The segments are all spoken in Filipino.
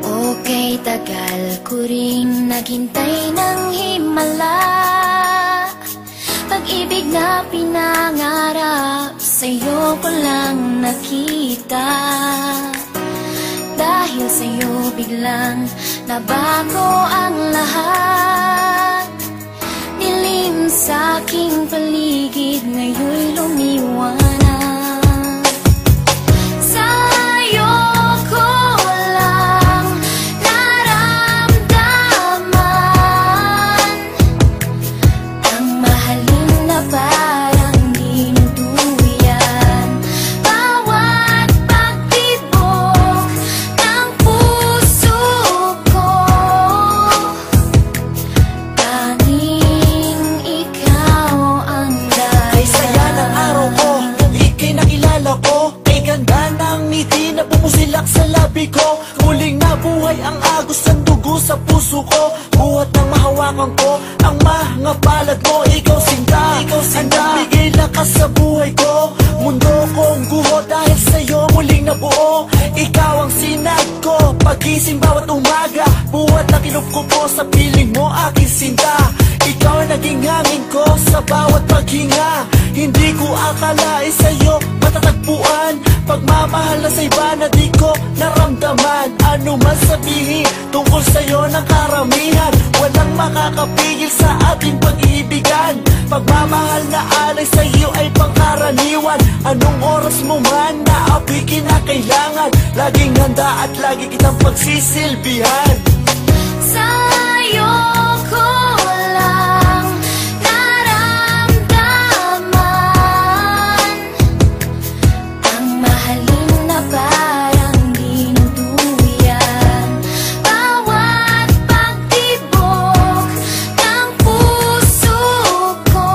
Okay, tagal ko ring naghintay ng himala. Pag-ibig na pinangarap, sa'yo ko lang nakita. Dahil sa'yo biglang nabago ang lahat. Dilim sa aking paligid, ngayon'y lumiwanag. Sa'yo ko lang naramdaman ang mahalin na parang dinuduyan. Bawat pagtibok ng puso ko, tanging ikaw ang dahilan. Kay saya ng araw ko, ika'y nakilala ko. Kay ganda ng ngiti na pumusilak sa labi ko. Muling nabuhay ang agos ng dugo sa puso ko. Buhat ng mahawakan ko ang mga palad mo. Ikaw sinta, ang nagbigay lakas sa buhay ko. Mundo kong guho dahil sa'yo muling nabuo. Ikaw ang sinag ko, pagising bawat umaga. Buhat na kinukupo sa piling mo aking sinta. Ikaw ang naging hangin ko sa bawat paghinga. Hindi ko akalain sa'yo matatagpuan. Pagmamahal na sa iba na di ko naramdaman. Ano man sabihin tungkol sa'yo ng karamihan, walang makakapigil sa ating pag-iibigan. Pagmamahal na alay sa'yo ay pangkaraniwan. Anong oras mo man na ako'y kinakailangan, laging handa at lagi kitang pagsisilbihan. Sa'yo ko lang naramdaman ang mahalin na parang dinuduyan. Bawat pagtibok ng puso ko,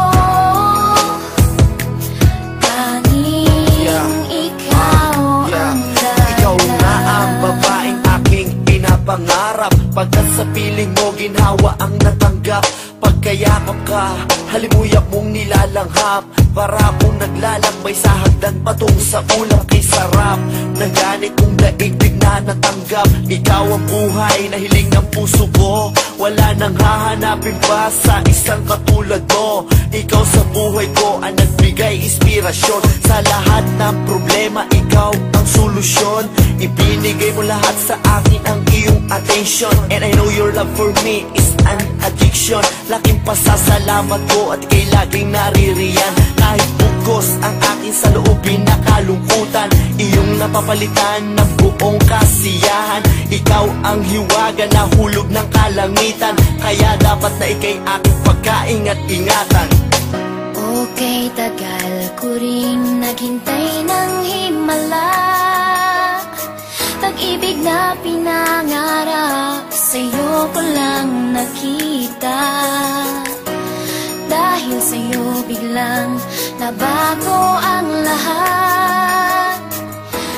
tanging ikaw ang Ikaw dahilan. na ang babaeng aking pinapangarap. Pagkat sa piling mo ginhawa ang natanggap. Pagkayakap ka, halimuyak mong nilalanghap. Para akong naglalakbay sa hagdan patung sa ulam kay sarap. Nangganit kong daigdig na natanggap. Ikaw ang buhay na hiling ng puso ko. Wala nang hahanapin pa sa isang katulad mo. Ikaw sa buhay ko ang nagbigay inspirasyon. Sa lahat ng problema, ikaw ang solusyon. Ibinigay mo lahat sa akin ang iyong attention. And I know your love for me is an addiction. Laking pasasalamat ko at ika'y laging naririyan. Kahit bugos ang akin sa loobin na kalungkutan, iyong napapalitan ng buong kasiyahan. Ikaw ang hiwaga na hulog ng kalangitan. Kaya dapat na ika'y aking pagkaingat-ingatan. Okay, tagal ko ring naghintay ng himala. Pag-ibig na pinangarap, sa'yo ko lang nakita. Dahil sa'yo biglang nabago ang lahat.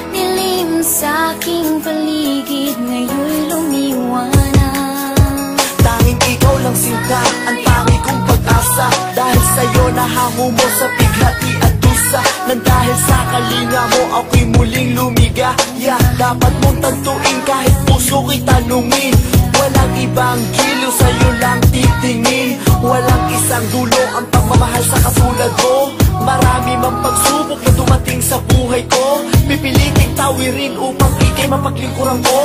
Dilim sa aking paligid, ngayon'y lumiwanag. Tanging ikaw lang sinta, ang tangi kong pag-asa. Dahil sa'yo nahango mo sa bighati at dusa. Nang dahil sa kalinga mo ako'y muling lumigaya. Dapat mong tantuin kahit puso ko'y tanungin. Walang ibang giliw, sa'yo lang titingin. Walang isang dulo ang pagmamahal sa katulad mo. Marami mang pagsubok na dumating sa buhay ko. Pipiliting tawirin upang ika'y mapaglingkuran ko.